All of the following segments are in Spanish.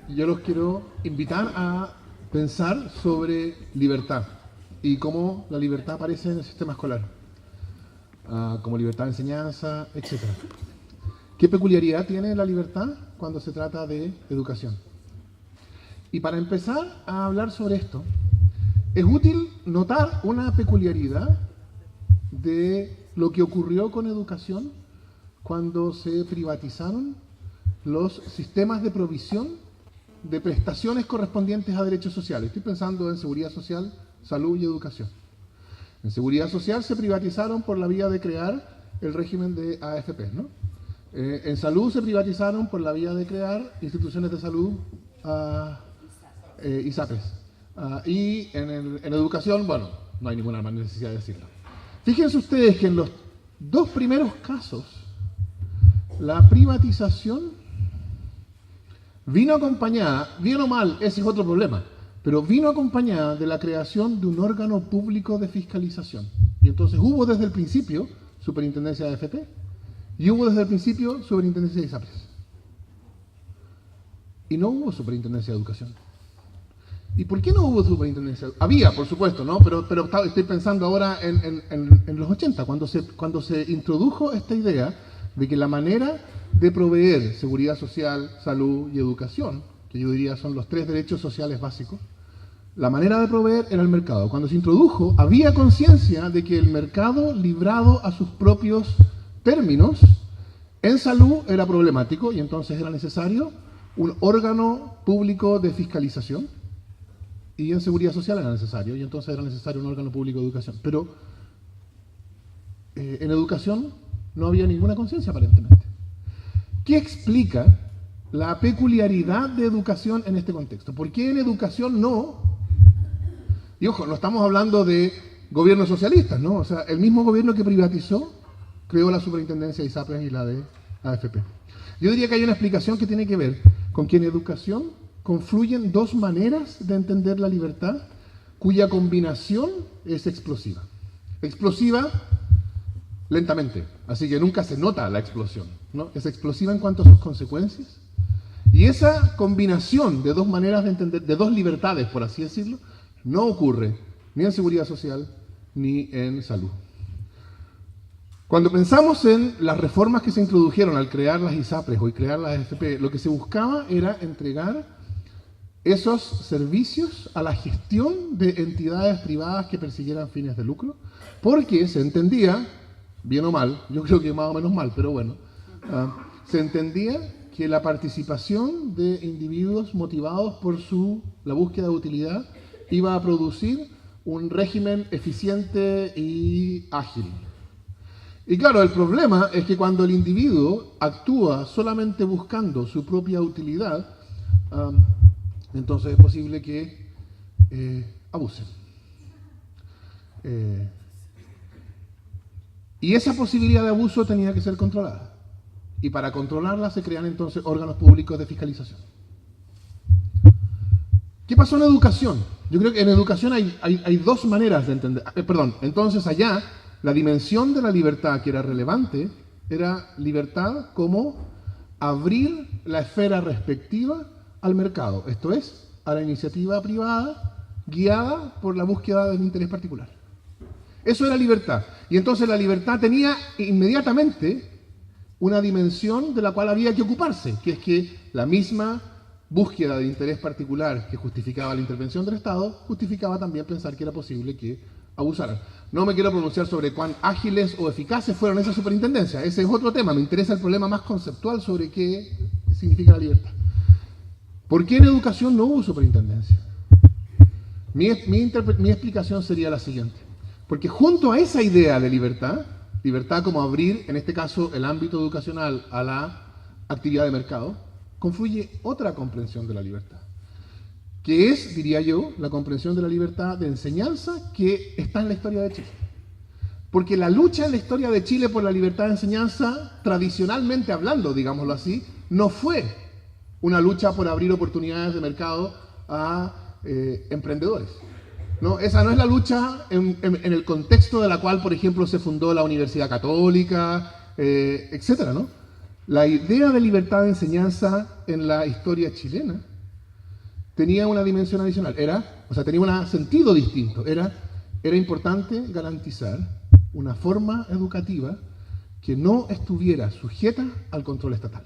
yo los quiero invitar a pensar sobre libertad y cómo la libertad aparece en el sistema escolar, como libertad de enseñanza, etcétera. ¿Qué peculiaridad tiene la libertad cuando se trata de educación? Y para empezar a hablar sobre esto, es útil notar una peculiaridad de lo que ocurrió con educación cuando se privatizaron los sistemas de provisión de prestaciones correspondientes a derechos sociales. Estoy pensando en seguridad social, salud y educación. En seguridad social se privatizaron por la vía de crear el régimen de AFP, ¿no? En salud se privatizaron por la vía de crear instituciones de salud ISAPRES. Y en educación, bueno, no hay ninguna necesidad de decirlo. Fíjense ustedes que en los dos primeros casos, la privatización vino acompañada, bien o mal, ese es otro problema, pero vino acompañada de la creación de un órgano público de fiscalización. Y entonces hubo desde el principio superintendencia de AFP y hubo desde el principio superintendencia de ISAPRES. Y no hubo superintendencia de educación. ¿Y por qué no hubo superintendencia? Había, por supuesto, ¿no? Pero estoy pensando ahora en los 80, cuando se introdujo esta idea de que la manera de proveer seguridad social, salud y educación, que yo diría son los tres derechos sociales básicos, la manera de proveer era el mercado. Cuando se introdujo, había conciencia de que el mercado, librado a sus propios términos, en salud era problemático y entonces era necesario un órgano público de fiscalización. Y en seguridad social era necesario, y entonces era necesario un órgano público de educación. Pero en educación no había ninguna conciencia aparentemente. ¿Qué explica la peculiaridad de educación en este contexto? ¿Por qué en educación no? Y ojo, no estamos hablando de gobiernos socialistas, ¿no? O sea, el mismo gobierno que privatizó creó la superintendencia de ISAPRES y la de AFP. Yo diría que hay una explicación que tiene que ver con que en educación confluyen dos maneras de entender la libertad cuya combinación es explosiva. Explosiva lentamente, así que nunca se nota la explosión, ¿no? Es explosiva en cuanto a sus consecuencias. Y esa combinación de dos maneras de entender, de dos libertades, por así decirlo, no ocurre ni en seguridad social ni en salud. Cuando pensamos en las reformas que se introdujeron al crear las ISAPRES o crear las AFP, lo que se buscaba era entregar esos servicios a la gestión de entidades privadas que persiguieran fines de lucro, porque se entendía, bien o mal, yo creo que más o menos mal, pero bueno, se entendía que la participación de individuos motivados por la búsqueda de utilidad iba a producir un régimen eficiente y ágil. Y claro, el problema es que cuando el individuo actúa solamente buscando su propia utilidad, entonces es posible que abusen. Y esa posibilidad de abuso tenía que ser controlada. Y para controlarla se crean entonces órganos públicos de fiscalización. ¿Qué pasó en educación? Yo creo que en educación hay dos maneras de entender. Entonces allá la dimensión de la libertad que era relevante era libertad como abrir la esfera respectiva al mercado, esto es, a la iniciativa privada guiada por la búsqueda del interés particular. Eso era libertad. Y entonces la libertad tenía inmediatamente una dimensión de la cual había que ocuparse, que es que la misma búsqueda de interés particular que justificaba la intervención del Estado, justificaba también pensar que era posible que abusaran. No me quiero pronunciar sobre cuán ágiles o eficaces fueron esas superintendencias, ese es otro tema, me interesa el problema más conceptual sobre qué significa la libertad. ¿Por qué en educación no hubo superintendencia? Mi explicación sería la siguiente. Porque junto a esa idea de libertad, libertad como abrir, en este caso, el ámbito educacional a la actividad de mercado, confluye otra comprensión de la libertad, que es, diría yo, la comprensión de la libertad de enseñanza que está en la historia de Chile. Porque la lucha en la historia de Chile por la libertad de enseñanza, tradicionalmente hablando, digámoslo así, no fue una lucha por abrir oportunidades de mercado a emprendedores. ¿No? Esa no es la lucha en el contexto de la cual, por ejemplo, se fundó la Universidad Católica, etcétera, ¿no? La idea de libertad de enseñanza en la historia chilena tenía una dimensión adicional, tenía un sentido distinto. Era importante garantizar una forma educativa que no estuviera sujeta al control estatal.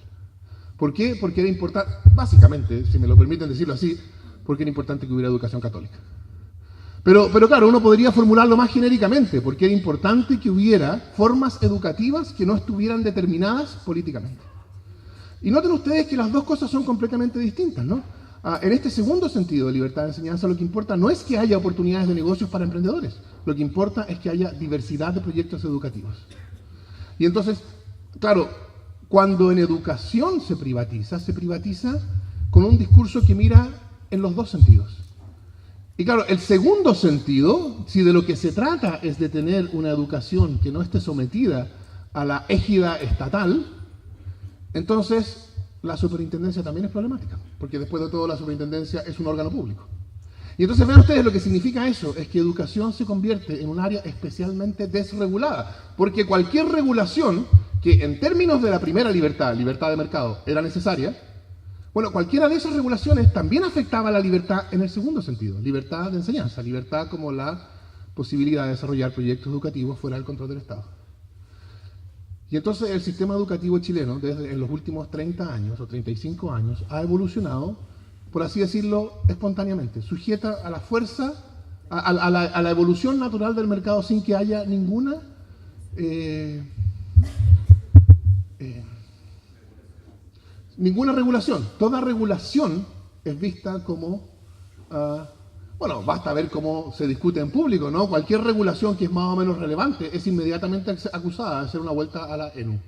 ¿Por qué? Porque era importante, básicamente, si me lo permiten decirlo así, porque era importante que hubiera educación católica. Pero claro, uno podría formularlo más genéricamente, porque era importante que hubiera formas educativas que no estuvieran determinadas políticamente. Y noten ustedes que las dos cosas son completamente distintas, ¿no? En este segundo sentido de libertad de enseñanza, lo que importa no es que haya oportunidades de negocios para emprendedores, lo que importa es que haya diversidad de proyectos educativos. Y entonces, claro, cuando en educación se privatiza con un discurso que mira en los dos sentidos. Y claro, el segundo sentido, si de lo que se trata es de tener una educación que no esté sometida a la égida estatal, entonces la superintendencia también es problemática, porque después de todo la superintendencia es un órgano público. Y entonces vean ustedes lo que significa eso, es que educación se convierte en un área especialmente desregulada, porque cualquier regulación que en términos de la primera libertad de mercado, era necesaria, bueno, cualquiera de esas regulaciones también afectaba la libertad en el segundo sentido, libertad de enseñanza, libertad como la posibilidad de desarrollar proyectos educativos fuera del control del Estado. Y entonces el sistema educativo chileno, desde en los últimos 30 años o 35 años, ha evolucionado, por así decirlo, espontáneamente, sujeta a la fuerza, a la evolución natural del mercado sin que haya ninguna ninguna regulación. Toda regulación es vista como, bueno, basta ver cómo se discute en público, ¿no? Cualquier regulación que es más o menos relevante es inmediatamente acusada de hacer una vuelta a la ENU.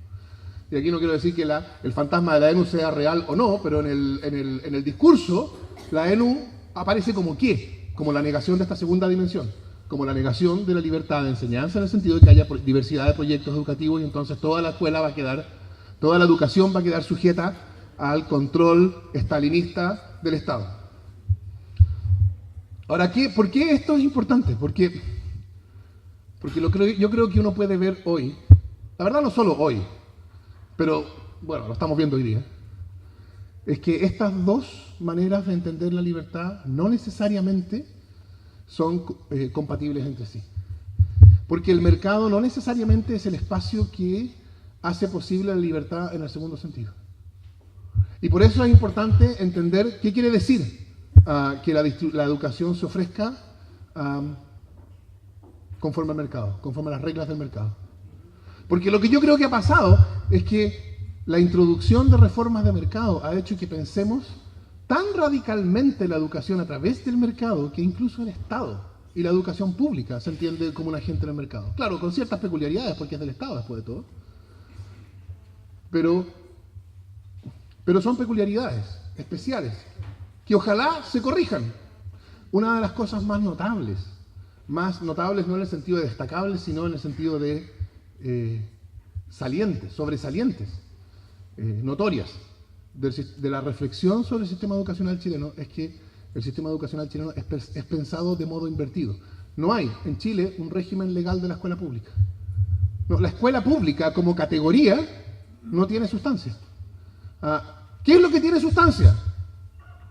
Y aquí no quiero decir que el fantasma de la ENU sea real o no, pero en el discurso, la ENU aparece como ¿qué? Como la negación de esta segunda dimensión, como la negación de la libertad de enseñanza, en el sentido de que haya diversidad de proyectos educativos y entonces toda la escuela va a quedar, toda la educación va a quedar sujeta al control estalinista del Estado. Ahora, ¿por qué esto es importante? Porque yo creo que uno puede ver hoy, la verdad no solo hoy, pero bueno, lo estamos viendo hoy día, es que estas dos maneras de entender la libertad no necesariamente son compatibles entre sí. Porque el mercado no necesariamente es el espacio que hace posible la libertad en el segundo sentido. Y por eso es importante entender qué quiere decir que la educación se ofrezca conforme al mercado, conforme a las reglas del mercado. Porque lo que yo creo que ha pasado es que la introducción de reformas de mercado ha hecho que pensemos tan radicalmente la educación a través del mercado que incluso el Estado y la educación pública se entiende como un agente del mercado. Claro, con ciertas peculiaridades porque es del Estado después de todo. Pero son peculiaridades especiales que ojalá se corrijan. Una de las cosas más notables no en el sentido de destacables, sino en el sentido de salientes, sobresalientes, notorias, de la reflexión sobre el sistema educacional chileno, es que el sistema educacional chileno es pensado de modo invertido. No hay en Chile un régimen legal de la escuela pública. No, la escuela pública como categoría no tiene sustancia. ¿Qué es lo que tiene sustancia?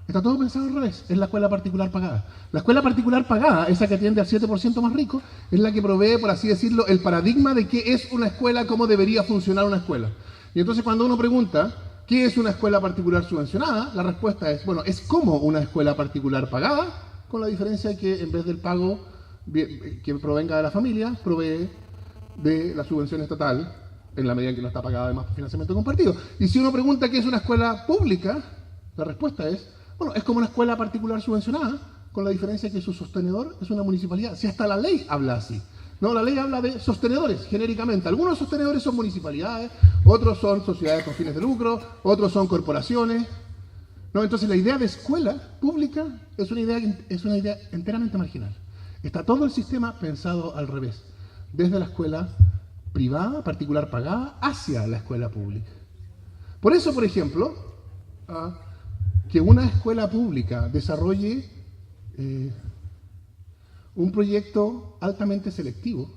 Está todo pensado al revés, es la escuela particular pagada. La escuela particular pagada, esa que atiende al 7% más rico, es la que provee, por así decirlo, el paradigma de qué es una escuela, cómo debería funcionar una escuela. Y entonces cuando uno pregunta, ¿qué es una escuela particular subvencionada? La respuesta es, bueno, es como una escuela particular pagada, con la diferencia que en vez del pago que provenga de la familia, provee de la subvención estatal, en la medida en que no está pagada además por financiamiento compartido. Y si uno pregunta qué es una escuela pública, la respuesta es, bueno, es como una escuela particular subvencionada, con la diferencia que su sostenedor es una municipalidad. Si hasta la ley habla así. No, la ley habla de sostenedores, genéricamente. Algunos sostenedores son municipalidades, otros son sociedades con fines de lucro, otros son corporaciones. No, entonces la idea de escuela pública es una idea enteramente marginal. Está todo el sistema pensado al revés, desde la escuela privada, particular pagada, hacia la escuela pública. Por eso, por ejemplo, que una escuela pública desarrolle un proyecto altamente selectivo,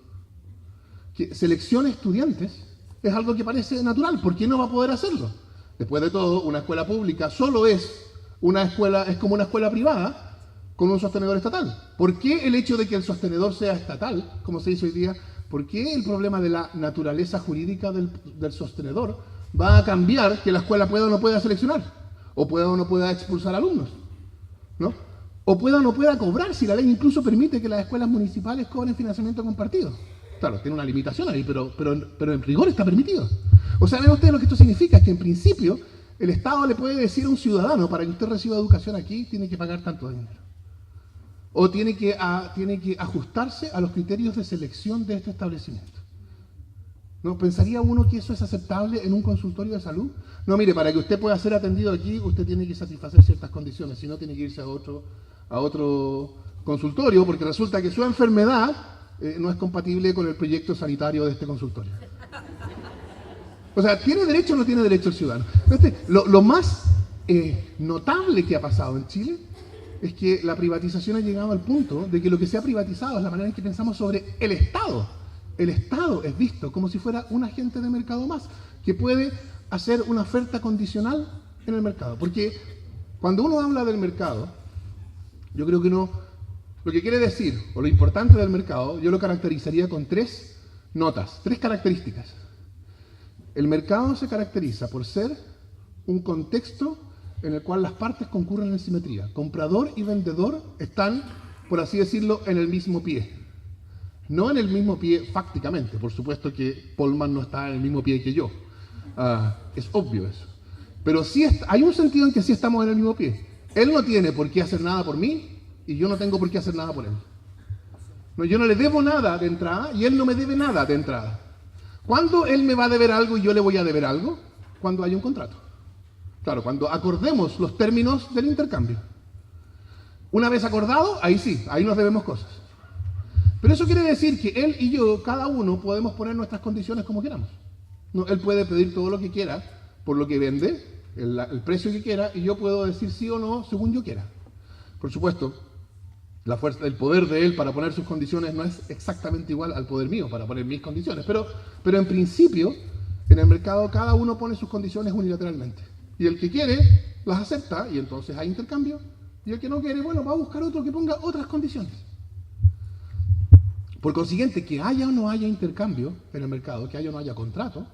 que seleccione estudiantes, es algo que parece natural. ¿Por qué no va a poder hacerlo? Después de todo, una escuela pública solo es una escuela es como una escuela privada con un sostenedor estatal. ¿Por qué el hecho de que el sostenedor sea estatal, como se dice hoy día, por qué el problema de la naturaleza jurídica del sostenedor va a cambiar que la escuela pueda o no pueda seleccionar? O pueda o no pueda expulsar alumnos, ¿no? O pueda o no pueda cobrar, si la ley incluso permite que las escuelas municipales cobren financiamiento compartido. Claro, tiene una limitación ahí, pero en rigor está permitido. O sea, ven ustedes lo que esto significa, es que en principio el Estado le puede decir a un ciudadano, para que usted reciba educación aquí, tiene que pagar tanto de dinero. O tiene que ajustarse a los criterios de selección de este establecimiento. ¿No? ¿Pensaría uno que eso es aceptable en un consultorio de salud? No, mire, para que usted pueda ser atendido aquí, usted tiene que satisfacer ciertas condiciones, si no tiene que irse a otro consultorio, porque resulta que su enfermedad no es compatible con el proyecto sanitario de este consultorio. O sea, ¿tiene derecho o no tiene derecho el ciudadano? Lo más notable que ha pasado en Chile es que la privatización ha llegado al punto de que lo que se ha privatizado es la manera en que pensamos sobre el Estado. El Estado es visto como si fuera un agente de mercado más, que puede hacer una oferta condicional en el mercado. Porque cuando uno habla del mercado, yo creo que lo que quiere decir, o lo importante del mercado, yo lo caracterizaría con tres características. El mercado se caracteriza por ser un contexto en el cual las partes concurren en simetría. Comprador y vendedor están, por así decirlo, en el mismo pie. No en el mismo pie fácticamente, por supuesto que Polman no está en el mismo pie que yo. Es obvio eso. Pero sí hay un sentido en que sí estamos en el mismo pie. Él no tiene por qué hacer nada por mí y yo no tengo por qué hacer nada por él. No, yo no le debo nada de entrada y él no me debe nada de entrada. ¿Cuándo él me va a deber algo y yo le voy a deber algo? Cuando haya un contrato. Claro, cuando acordemos los términos del intercambio. Una vez acordado, ahí sí, ahí nos debemos cosas. Pero eso quiere decir que él y yo, cada uno, podemos poner nuestras condiciones como queramos. No, él puede pedir todo lo que quiera por lo que vende, el precio que quiera, y yo puedo decir sí o no según yo quiera. Por supuesto, la fuerza, el poder de él para poner sus condiciones no es exactamente igual al poder mío para poner mis condiciones. Pero en principio, en el mercado, cada uno pone sus condiciones unilateralmente. Y el que quiere, las acepta, y entonces hay intercambio. Y el que no quiere, bueno, va a buscar otro que ponga otras condiciones. Por consiguiente, que haya o no haya intercambio en el mercado, que haya o no haya contrato,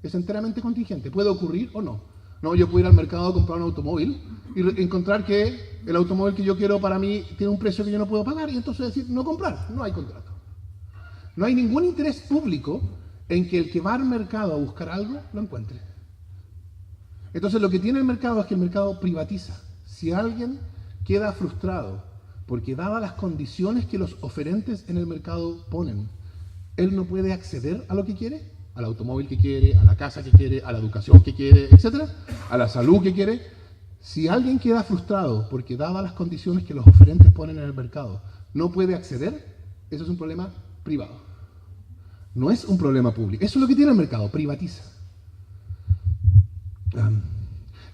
es enteramente contingente. Puede ocurrir o no. No, yo puedo ir al mercado a comprar un automóvil y encontrar que el automóvil que yo quiero para mí tiene un precio que yo no puedo pagar y entonces decir no comprar. No hay contrato. No hay ningún interés público en que el que va al mercado a buscar algo lo encuentre. Entonces lo que tiene el mercado es que el mercado privatiza. Si alguien queda frustrado porque dadas las condiciones que los oferentes en el mercado ponen, él no puede acceder a lo que quiere, al automóvil que quiere, a la casa que quiere, a la educación que quiere, etcétera, a la salud que quiere. Si alguien queda frustrado porque dadas las condiciones que los oferentes ponen en el mercado, no puede acceder, eso es un problema privado. No es un problema público. Eso es lo que tiene el mercado, privatiza.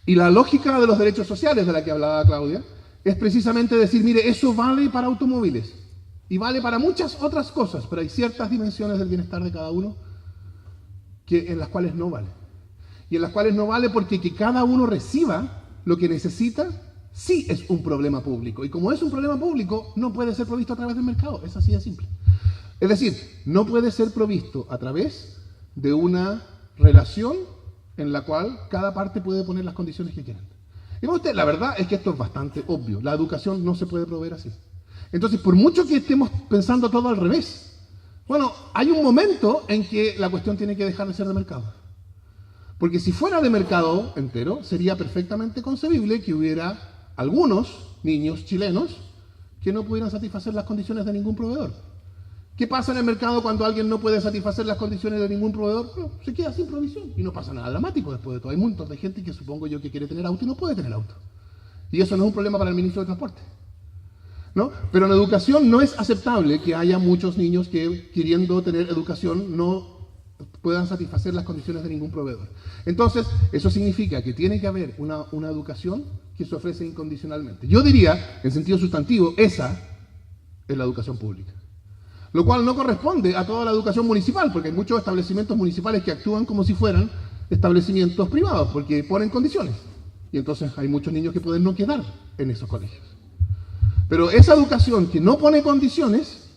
Y la lógica de los derechos sociales de la que hablaba Claudia es precisamente decir, mire, eso vale para automóviles y vale para muchas otras cosas, pero hay ciertas dimensiones del bienestar de cada uno en las cuales no vale. Y en las cuales no vale porque que cada uno reciba lo que necesita sí es un problema público. Y como es un problema público, no puede ser provisto a través del mercado. Es así de simple. Es decir, no puede ser provisto a través de una relación en la cual cada parte puede poner las condiciones que quieran. Y usted, la verdad es que esto es bastante obvio. La educación no se puede proveer así. Entonces, por mucho que estemos pensando todo al revés, bueno, hay un momento en que la cuestión tiene que dejar de ser de mercado. Porque si fuera de mercado entero, sería perfectamente concebible que hubiera algunos niños chilenos que no pudieran satisfacer las condiciones de ningún proveedor. ¿Qué pasa en el mercado cuando alguien no puede satisfacer las condiciones de ningún proveedor? Bueno, se queda sin provisión y no pasa nada dramático después de todo. Hay un montón de gente que supongo yo que quiere tener auto y no puede tener auto. Y eso no es un problema para el ministro de Transporte, ¿no? Pero en educación no es aceptable que haya muchos niños que, queriendo tener educación, no puedan satisfacer las condiciones de ningún proveedor. Entonces, eso significa que tiene que haber una educación que se ofrece incondicionalmente. Yo diría, en sentido sustantivo, esa es la educación pública. Lo cual no corresponde a toda la educación municipal, porque hay muchos establecimientos municipales que actúan como si fueran establecimientos privados, porque ponen condiciones. Y entonces hay muchos niños que pueden no quedar en esos colegios. Pero esa educación que no pone condiciones,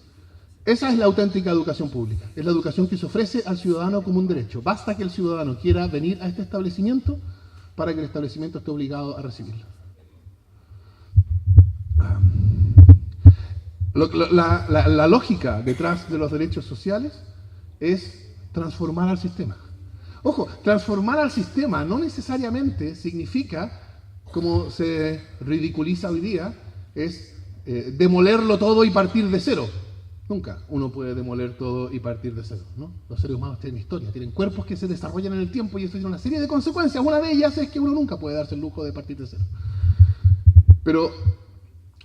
esa es la auténtica educación pública. Es la educación que se ofrece al ciudadano como un derecho. Basta que el ciudadano quiera venir a este establecimiento para que el establecimiento esté obligado a recibirlo. La lógica detrás de los derechos sociales es transformar al sistema. Ojo, transformar al sistema no necesariamente significa, como se ridiculiza hoy día, es demolerlo todo y partir de cero. Nunca uno puede demoler todo y partir de cero, ¿no? Los seres humanos tienen historia, tienen cuerpos que se desarrollan en el tiempo y eso tiene una serie de consecuencias. Una de ellas es que uno nunca puede darse el lujo de partir de cero. Pero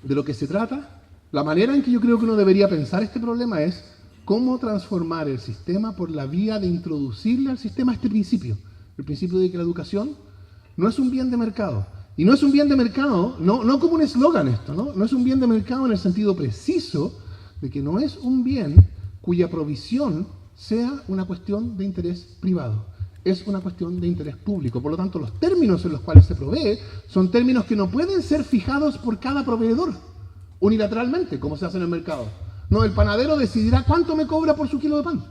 de lo que se trata, la manera en que yo creo que uno debería pensar este problema es cómo transformar el sistema por la vía de introducirle al sistema este principio. El principio de que la educación no es un bien de mercado. Y no es un bien de mercado, no como un eslogan esto, ¿no? No es un bien de mercado en el sentido preciso de que no es un bien cuya provisión sea una cuestión de interés privado. Es una cuestión de interés público. Por lo tanto, los términos en los cuales se provee son términos que no pueden ser fijados por cada proveedor unilateralmente, como se hace en el mercado. No, el panadero decidirá cuánto me cobra por su kilo de pan.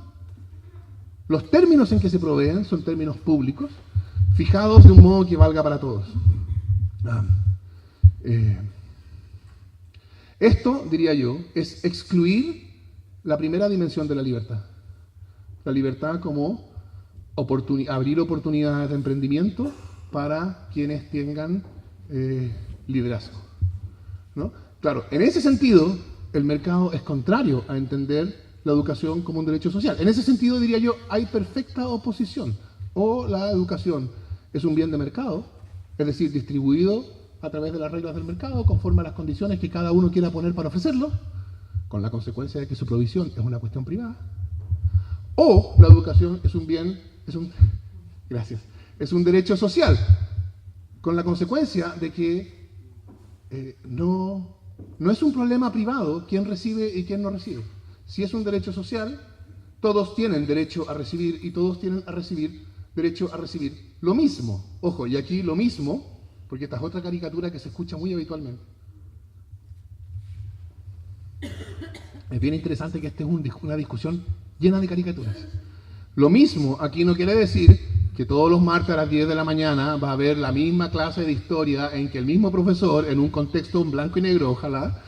Los términos en que se proveen son términos públicos, fijados de un modo que valga para todos. Esto, diría yo, es excluir la primera dimensión de la libertad. La libertad como abrir oportunidades de emprendimiento para quienes tengan liderazgo, ¿no? Claro, en ese sentido, el mercado es contrario a entender la educación como un derecho social. En ese sentido, diría yo, hay perfecta oposición. O la educación es un bien de mercado, es decir, distribuido a través de las reglas del mercado, conforme a las condiciones que cada uno quiera poner para ofrecerlo, con la consecuencia de que su provisión es una cuestión privada. O la educación es un bien, es un derecho social, con la consecuencia de que no es un problema privado quién recibe y quién no recibe. Si es un derecho social, todos tienen derecho a recibir y todos tienen derecho a recibir lo mismo. Ojo, y aquí lo mismo, porque esta es otra caricatura que se escucha muy habitualmente. Es bien interesante que esta es una discusión llena de caricaturas. Lo mismo aquí no quiere decir que todos los martes a las 10 de la mañana va a haber la misma clase de historia en que el mismo profesor, en un contexto en blanco y negro, ojalá,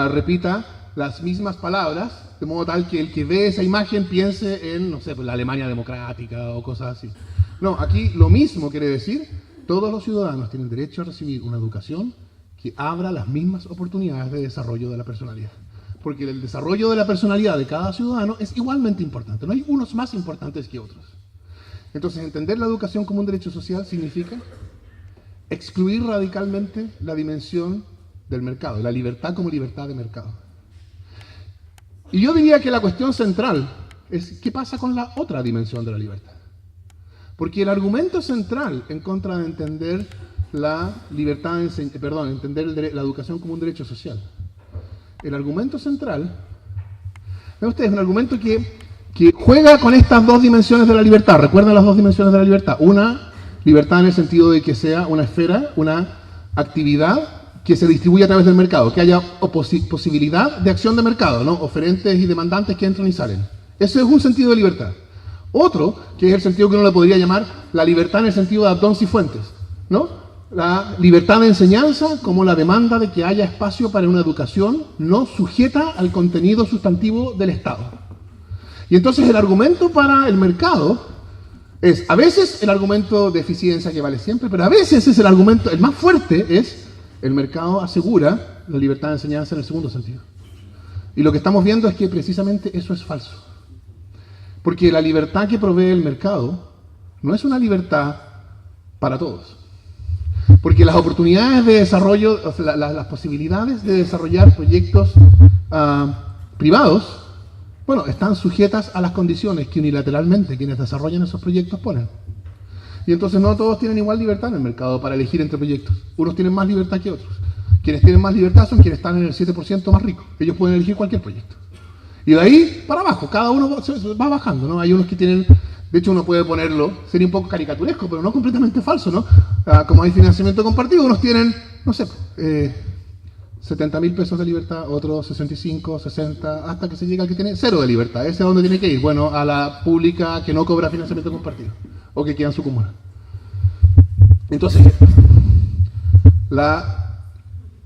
repita las mismas palabras, de modo tal que el que ve esa imagen piense en, no sé, pues la Alemania democrática o cosas así. No, aquí lo mismo quiere decir, todos los ciudadanos tienen derecho a recibir una educación que abra las mismas oportunidades de desarrollo de la personalidad. Porque el desarrollo de la personalidad de cada ciudadano es igualmente importante, no hay unos más importantes que otros. Entonces, entender la educación como un derecho social significa excluir radicalmente la dimensión del mercado, la libertad como libertad de mercado. Y yo diría que la cuestión central es ¿qué pasa con la otra dimensión de la libertad? Porque el argumento central en contra de entender la libertad, entender la educación como un derecho social, el argumento central, ¿ven ustedes? Un argumento que juega con estas dos dimensiones de la libertad. ¿Recuerdan las dos dimensiones de la libertad? Una, libertad en el sentido de que sea una esfera, una actividad que se distribuye a través del mercado, que haya posibilidad de acción de mercado, ¿no? Oferentes y demandantes que entran y salen. Ese es un sentido de libertad. Otro, que es el sentido que uno le podría llamar la libertad en el sentido de Abdón Cifuentes, ¿no? La libertad de enseñanza como la demanda de que haya espacio para una educación no sujeta al contenido sustantivo del Estado. Y entonces el argumento para el mercado es, a veces el argumento de eficiencia que vale siempre, pero a veces es el argumento, el más fuerte es, el mercado asegura la libertad de enseñanza en el segundo sentido. Y lo que estamos viendo es que precisamente eso es falso. Porque la libertad que provee el mercado no es una libertad para todos. Porque las oportunidades de desarrollo, o sea, las posibilidades de desarrollar proyectos privados, bueno, están sujetas a las condiciones que unilateralmente quienes desarrollan esos proyectos ponen. Y entonces no todos tienen igual libertad en el mercado para elegir entre proyectos. Unos tienen más libertad que otros. Quienes tienen más libertad son quienes están en el 7% más rico. Ellos pueden elegir cualquier proyecto. Y de ahí para abajo, cada uno va bajando, ¿no? Hay unos que tienen De hecho, uno puede ponerlo, sería un poco caricaturesco, pero no completamente falso, ¿no? Como hay financiamiento compartido, unos tienen, no sé, 70.000 pesos de libertad, otros 65, 60, hasta que se llega al que tiene 0 de libertad. ¿Ese a dónde tiene que ir? Bueno, a la pública que no cobra financiamiento compartido, o que queda en su comuna. Entonces, la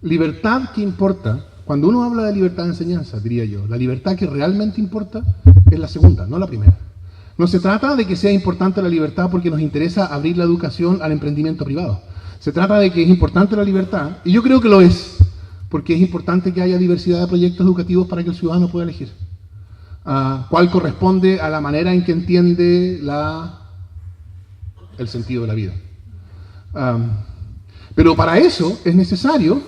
libertad que importa, cuando uno habla de libertad de enseñanza, diría yo, la libertad que realmente importa es la segunda, no la primera. No se trata de que sea importante la libertad porque nos interesa abrir la educación al emprendimiento privado. Se trata de que es importante la libertad, y yo creo que lo es, porque es importante que haya diversidad de proyectos educativos para que el ciudadano pueda elegir. ¿Cuál corresponde a la manera en que entiende el sentido de la vida? Pero para eso es necesario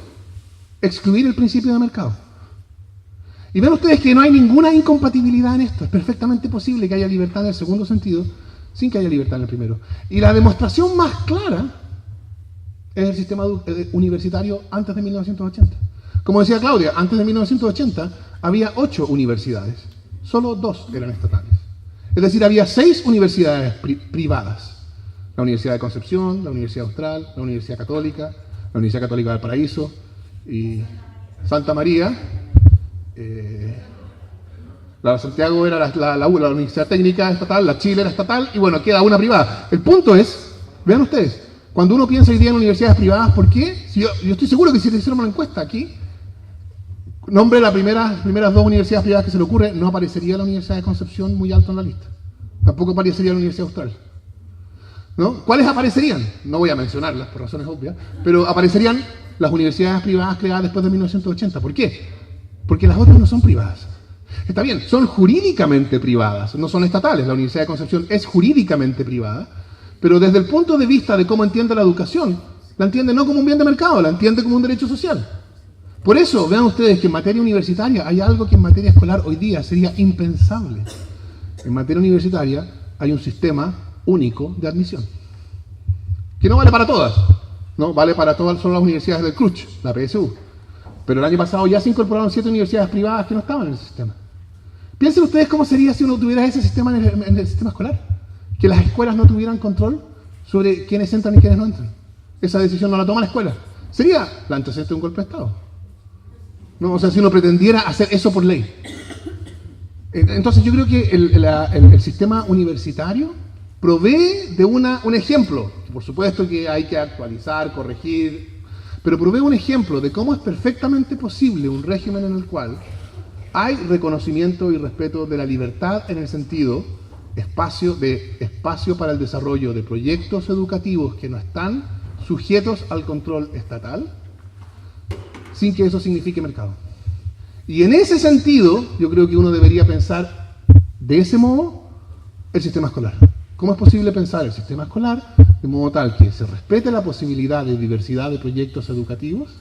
excluir el principio de mercado. Y ven ustedes que no hay ninguna incompatibilidad en esto. Es perfectamente posible que haya libertad en el segundo sentido sin que haya libertad en el primero. Y la demostración más clara es el sistema universitario antes de 1980. Como decía Claudia, antes de 1980 había 8 universidades. Solo 2 eran estatales. Es decir, había 6 universidades privadas. La Universidad de Concepción, la Universidad Austral, la Universidad Católica, la Universidad Católica del Paraíso y Santa María. La Santiago era la Universidad Técnica Estatal, la Chile era estatal, y bueno, queda una privada. El punto es, vean ustedes, cuando uno piensa hoy día en universidades privadas, ¿por qué? Si yo estoy seguro que si le hiciéramos una encuesta aquí, nombre las primeras 2 universidades privadas que se le ocurre, no aparecería la Universidad de Concepción muy alto en la lista. Tampoco aparecería la Universidad Austral, ¿no? ¿Cuáles aparecerían? No voy a mencionarlas por razones obvias, pero aparecerían las universidades privadas creadas después de 1980. ¿Por qué? Porque las otras no son privadas. Está bien, son jurídicamente privadas, no son estatales. La Universidad de Concepción es jurídicamente privada, pero desde el punto de vista de cómo entiende la educación, la entiende no como un bien de mercado, la entiende como un derecho social. Por eso, vean ustedes que en materia universitaria hay algo que en materia escolar hoy día sería impensable. En materia universitaria hay un sistema único de admisión, que no vale para todas, ¿no? Vale para todas, son las universidades del CRUCH, la PSU. Pero el año pasado ya se incorporaron 7 universidades privadas que no estaban en el sistema. Piensen ustedes cómo sería si uno tuviera ese sistema en el sistema escolar. Que las escuelas no tuvieran control sobre quiénes entran y quiénes no entran. Esa decisión no la toma la escuela. Sería la antecedente de un golpe de Estado, ¿no? O sea, si uno pretendiera hacer eso por ley. Entonces yo creo que el sistema universitario provee de un ejemplo. Por supuesto que hay que actualizar, corregir, pero provee un ejemplo de cómo es perfectamente posible un régimen en el cual hay reconocimiento y respeto de la libertad en el sentido espacio para el desarrollo de proyectos educativos que no están sujetos al control estatal, sin que eso signifique mercado. Y en ese sentido, yo creo que uno debería pensar de ese modo el sistema escolar. ¿Cómo es posible pensar el sistema escolar de modo tal que se respete la posibilidad de diversidad de proyectos educativos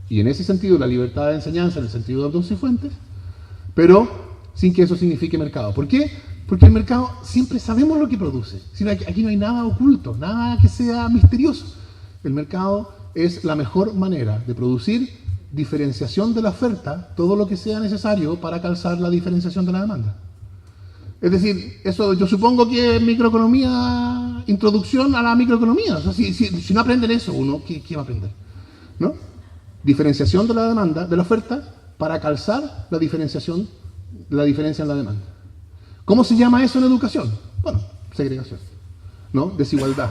y en ese sentido la libertad de enseñanza en el sentido de Abdón Cifuentes, pero sin que eso signifique mercado? ¿Por qué? Porque el mercado siempre sabemos lo que produce. Aquí no hay nada oculto, nada que sea misterioso. El mercado es la mejor manera de producir diferenciación de la oferta, todo lo que sea necesario para calzar la diferenciación de la demanda. Es decir, eso yo supongo que es microeconomía, introducción a la microeconomía. O sea, si no aprenden eso, uno, ¿qué va a aprender? ¿No? Diferenciación de la demanda, de la oferta, para calzar la diferencia en la demanda. ¿Cómo se llama eso en educación? Bueno, segregación, ¿no? Desigualdad.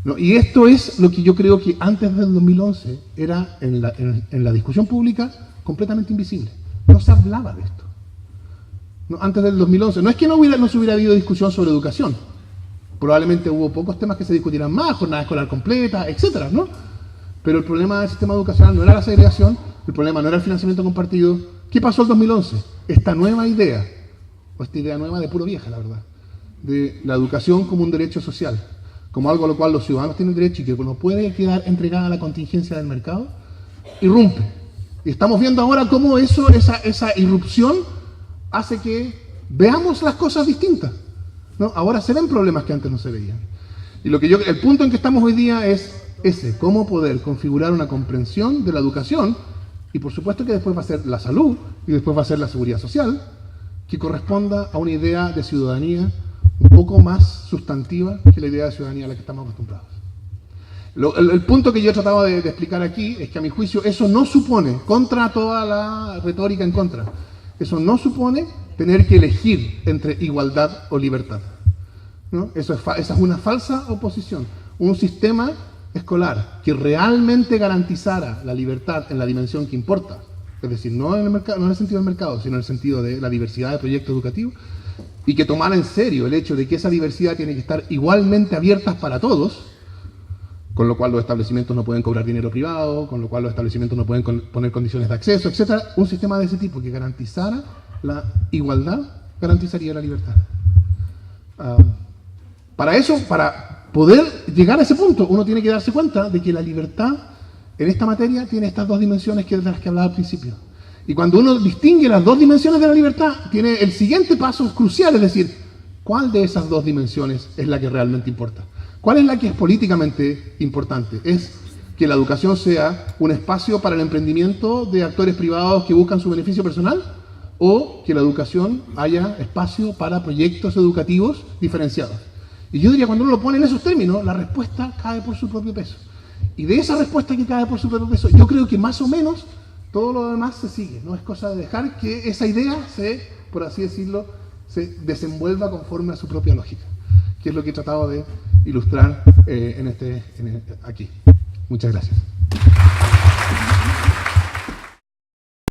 ¿No? Y esto es lo que yo creo que antes del 2011 era en la discusión pública completamente invisible. No se hablaba de esto. ¿No? Antes del 2011. No es que no se hubiera habido discusión sobre educación. Probablemente hubo pocos temas que se discutieran más, jornada escolar completa, etcétera, ¿no? Pero el problema del sistema educacional no era la segregación, el problema no era el financiamiento compartido. ¿Qué pasó en el 2011? Esta nueva idea, o esta idea nueva de puro vieja, la verdad, de la educación como un derecho social, como algo a lo cual los ciudadanos tienen derecho y que no puede quedar entregada a la contingencia del mercado, irrumpe. Y estamos viendo ahora cómo esa irrupción hace que veamos las cosas distintas, ¿no? Ahora se ven problemas que antes no se veían. Y el punto en que estamos hoy día es ese, cómo poder configurar una comprensión de la educación, y por supuesto que después va a ser la salud, y después va a ser la seguridad social, que corresponda a una idea de ciudadanía, un poco más sustantiva que la idea de ciudadanía a la que estamos acostumbrados. El punto que yo he tratado de explicar aquí es que a mi juicio eso no supone, contra toda la retórica en contra, eso no supone tener que elegir entre igualdad o libertad, ¿no? Esa es una falsa oposición. Un sistema escolar que realmente garantizara la libertad en la dimensión que importa, es decir, no en el sentido del mercado, sino en el sentido de la diversidad de proyectos educativos, y que tomara en serio el hecho de que esa diversidad tiene que estar igualmente abiertas para todos, con lo cual los establecimientos no pueden cobrar dinero privado, con lo cual los establecimientos no pueden poner condiciones de acceso, etc. Un sistema de ese tipo que garantizara la igualdad, garantizaría la libertad. Para eso, para poder llegar a ese punto, uno tiene que darse cuenta de que la libertad en esta materia tiene estas dos dimensiones de las que hablaba al principio. Y cuando uno distingue las dos dimensiones de la libertad, tiene el siguiente paso crucial, es decir, ¿cuál de esas dos dimensiones es la que realmente importa? ¿Cuál es la que es políticamente importante? ¿Es que la educación sea un espacio para el emprendimiento de actores privados que buscan su beneficio personal? ¿O que la educación haya espacio para proyectos educativos diferenciados? Y yo diría, cuando uno lo pone en esos términos, la respuesta cae por su propio peso. Y de esa respuesta que cae por su propio peso, yo creo que más o menos todo lo demás se sigue. No es cosa de dejar que esa idea se, por así decirlo, se desenvuelva conforme a su propia lógica, que es lo que he tratado de ilustrar aquí. Muchas gracias.